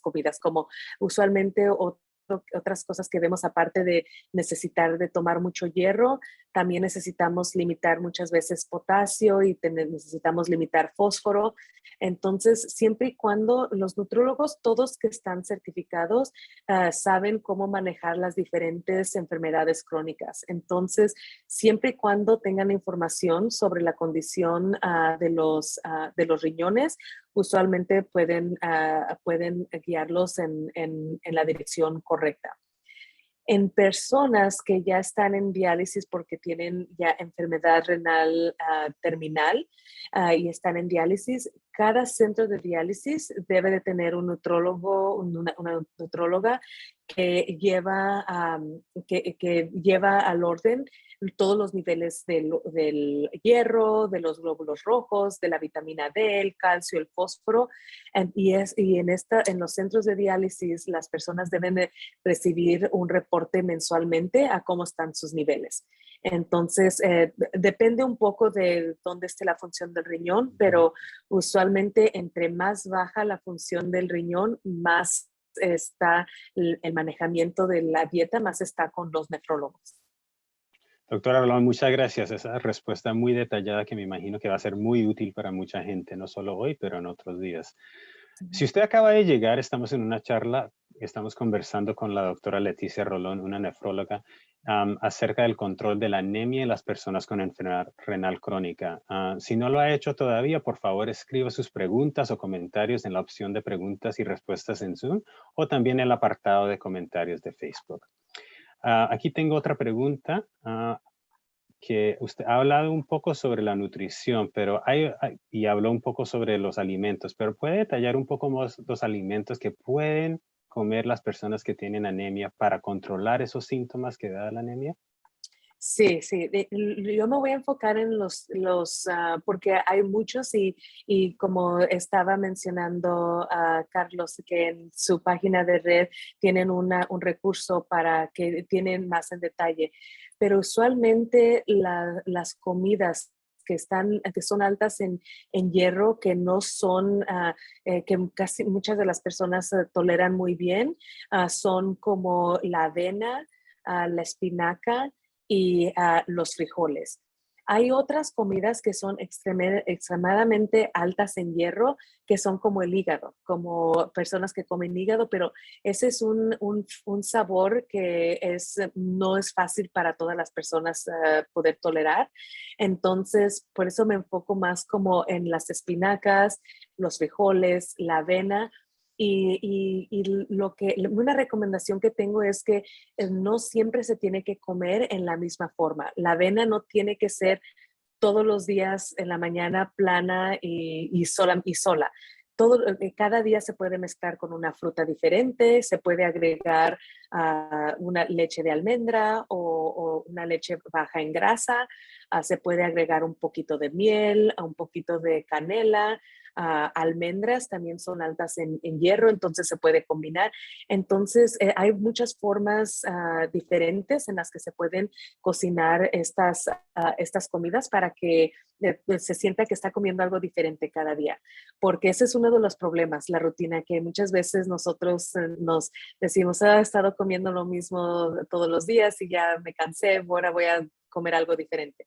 comidas, como usualmente otras cosas que vemos aparte de necesitar de tomar mucho hierro, también necesitamos limitar muchas veces potasio y necesitamos limitar fósforo. Entonces, siempre y cuando los nutrólogos, todos que están certificados, saben cómo manejar las diferentes enfermedades crónicas. Entonces, siempre y cuando tengan información sobre la condición de los riñones, usualmente pueden guiarlos en la dirección correcta. En personas que ya están en diálisis porque tienen ya enfermedad renal terminal y están en diálisis, cada centro de diálisis debe de tener un nutrólogo, una nutróloga que lleva al orden todos los niveles del hierro, de los glóbulos rojos, de la vitamina D, el calcio, el fósforo. En los centros de diálisis las personas deben de recibir un reporte mensualmente a cómo están sus niveles. Entonces, depende un poco de dónde esté la función del riñón, pero usualmente entre más baja la función del riñón, más está el manejamiento de la dieta, más está con los nefrólogos. Doctora Rolón, muchas gracias. Esa respuesta muy detallada que me imagino que va a ser muy útil para mucha gente, no solo hoy, pero en otros días. Si usted acaba de llegar, estamos en una charla, estamos conversando con la doctora Leticia Rolón, una nefróloga, acerca del control de la anemia en las personas con enfermedad renal crónica. Si no lo ha hecho todavía, por favor, escriba sus preguntas o comentarios en la opción de preguntas y respuestas en Zoom o también en el apartado de comentarios de Facebook. Aquí tengo otra pregunta. Que usted ha hablado un poco sobre la nutrición, pero y habló un poco sobre los alimentos, pero ¿puede detallar un poco más los alimentos que pueden comer las personas que tienen anemia para controlar esos síntomas que da la anemia? Sí, sí. Yo me voy a enfocar en porque hay muchos y como estaba mencionando Carlos, que en su página de red tienen un recurso para que tienen más en detalle. Pero usualmente las comidas que son altas en hierro, que no son, que casi muchas de las personas toleran muy bien, son como la avena, la espinaca y los frijoles. Hay otras comidas que son extremadamente altas en hierro, que son como el hígado, como personas que comen hígado, pero ese es un sabor que no es fácil para todas las personas poder tolerar. Entonces, por eso me enfoco más como en las espinacas, los frijoles, la avena. Una recomendación que tengo es que no siempre se tiene que comer en la misma forma. La avena no tiene que ser todos los días en la mañana plana y sola. cada día se puede mezclar con una fruta diferente, se puede agregar una leche de almendra o una leche baja en grasa, se puede agregar un poquito de miel, un poquito de canela, almendras también son altas en hierro, entonces se puede combinar. Entonces, hay muchas formas diferentes en las que se pueden cocinar estas comidas para que se sienta que está comiendo algo diferente cada día, porque ese es uno de los problemas, la rutina, que muchas veces nosotros nos decimos, he estado comiendo lo mismo todos los días y ya me cansé, ahora voy a comer algo diferente.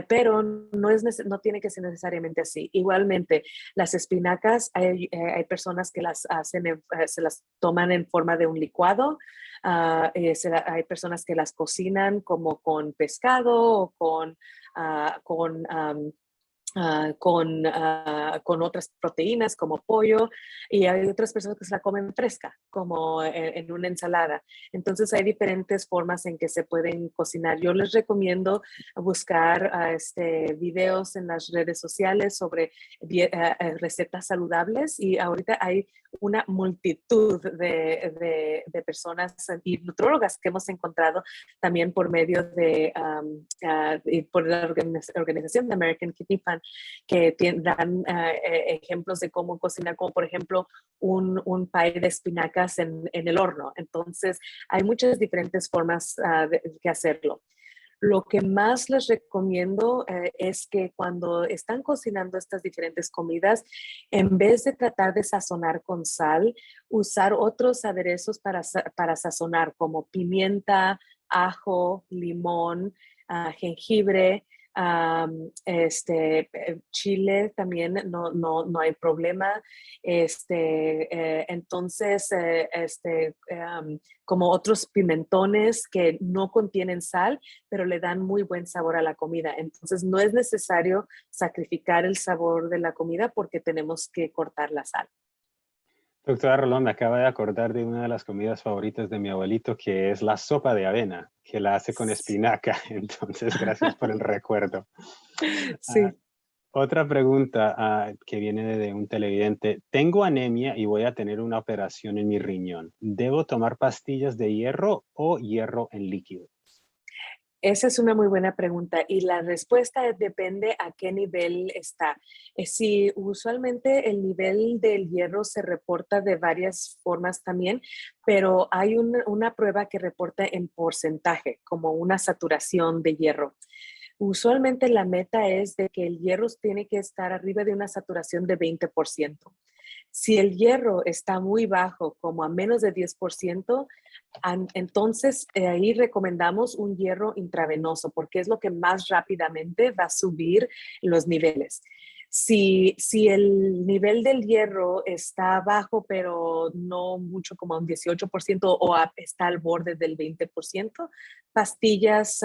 Pero no tiene que ser necesariamente así. Igualmente, las espinacas, hay personas que las hacen, se las toman en forma de un licuado. Hay personas que las cocinan como con pescado o con otras proteínas como pollo, y hay otras personas que se la comen fresca, como en una ensalada. Entonces hay diferentes formas en que se pueden cocinar. Yo les recomiendo buscar videos en las redes sociales sobre recetas saludables, y ahorita hay una multitud de personas y nutrólogas que hemos encontrado también por medio de por la organización de American Kidney Fund, que dan ejemplos de cómo cocinar, como por ejemplo un pie de espinacas en el horno. Entonces, hay muchas diferentes formas de hacerlo. Lo que más les recomiendo es que cuando están cocinando estas diferentes comidas, en vez de tratar de sazonar con sal, usar otros aderezos para sazonar, como pimienta, ajo, limón, jengibre, chile también, no hay problema. Entonces, como otros pimentones que no contienen sal, pero le dan muy buen sabor a la comida. Entonces, no es necesario sacrificar el sabor de la comida porque tenemos que cortar la sal. Doctora Rolón, me acaba de acordar de una de las comidas favoritas de mi abuelito, que es la sopa de avena, que la hace con espinaca. Entonces, gracias por el recuerdo. Sí. Otra pregunta que viene de un televidente. Tengo anemia y voy a tener una operación en mi riñón. ¿Debo tomar pastillas de hierro o hierro en líquido? Esa es una muy buena pregunta, y la respuesta depende a qué nivel está. Si usualmente el nivel del hierro se reporta de varias formas también, pero hay una prueba que reporta en porcentaje, como una saturación de hierro. Usualmente la meta es de que el hierro tiene que estar arriba de una saturación de 20%. Si el hierro está muy bajo, como a menos de 10%, entonces ahí recomendamos un hierro intravenoso, porque es lo que más rápidamente va a subir los niveles. Si el nivel del hierro está bajo, pero no mucho, como un 18%, o está al borde del 20%, pastillas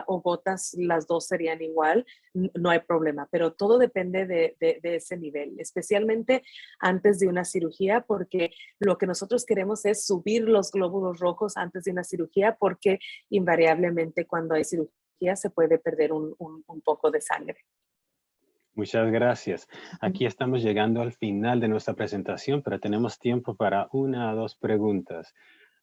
o gotas, las dos serían igual, no hay problema, pero todo depende de ese nivel, especialmente antes de una cirugía, porque lo que nosotros queremos es subir los glóbulos rojos antes de una cirugía, porque invariablemente cuando hay cirugía se puede perder un poco de sangre. Muchas gracias. Aquí estamos llegando al final de nuestra presentación, pero tenemos tiempo para una o dos preguntas.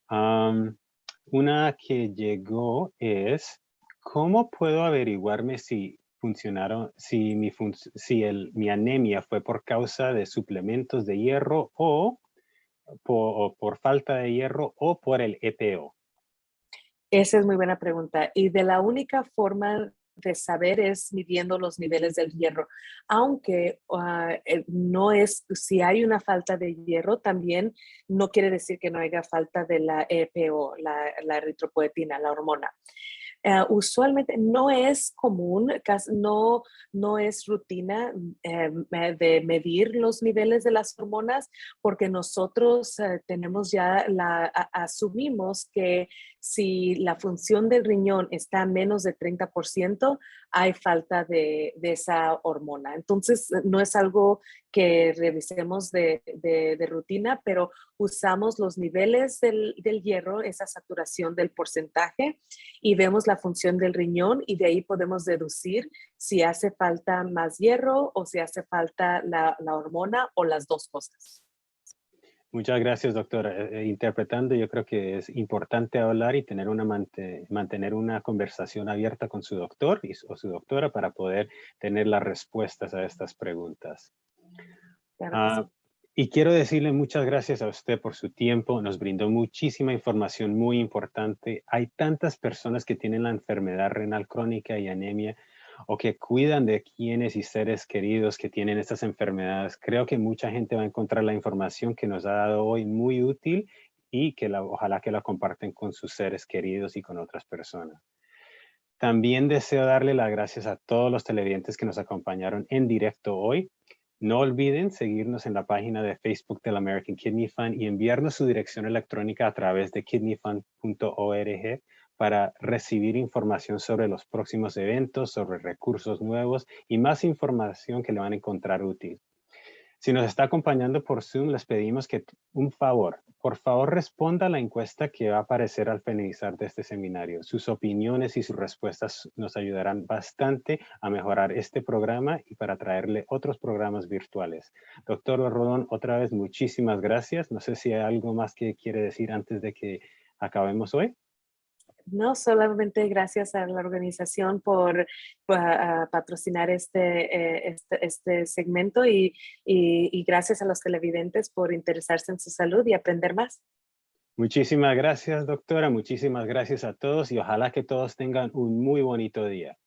Una que llegó es, ¿cómo puedo averiguarme si funcionaron, si mi anemia fue por causa de suplementos de hierro o por falta de hierro o por el EPO? Esa es muy buena pregunta. Y de la única forma de saber es midiendo los niveles del hierro. Aunque no es, si hay una falta de hierro, también no quiere decir que no haya falta de la EPO, la eritropoetina, la hormona. Usualmente no es común, no es rutina de medir los niveles de las hormonas, porque nosotros tenemos ya asumimos que si la función del riñón está a menos de 30%, hay falta de esa hormona. Entonces, no es algo que revisemos de rutina, pero usamos los niveles del hierro, esa saturación del porcentaje, y vemos la función del riñón y de ahí podemos deducir si hace falta más hierro o si hace falta la hormona o las dos cosas. Muchas gracias, doctora. Interpretando, yo creo que es importante hablar y tener mantener una conversación abierta con su doctor o su doctora para poder tener las respuestas a estas preguntas. Claro que sí. Y quiero decirle muchas gracias a usted por su tiempo. Nos brindó muchísima información muy importante. Hay tantas personas que tienen la enfermedad renal crónica y anemia o que cuidan de quienes y seres queridos que tienen estas enfermedades. Creo que mucha gente va a encontrar la información que nos ha dado hoy muy útil y que ojalá que la comparten con sus seres queridos y con otras personas. También deseo darle las gracias a todos los televidentes que nos acompañaron en directo hoy. No olviden seguirnos en la página de Facebook del American Kidney Fund y enviarnos su dirección electrónica a través de kidneyfund.org para recibir información sobre los próximos eventos, sobre recursos nuevos y más información que le van a encontrar útil. Si nos está acompañando por Zoom, les pedimos que un favor, por favor responda a la encuesta que va a aparecer al finalizar de este seminario. Sus opiniones y sus respuestas nos ayudarán bastante a mejorar este programa y para traerle otros programas virtuales. Doctor Rodón, otra vez muchísimas gracias. No sé si hay algo más que quiere decir antes de que acabemos hoy. No, solamente gracias a la organización por patrocinar este segmento y gracias a los televidentes por interesarse en su salud y aprender más. Muchísimas gracias, doctora. Muchísimas gracias a todos y ojalá que todos tengan un muy bonito día.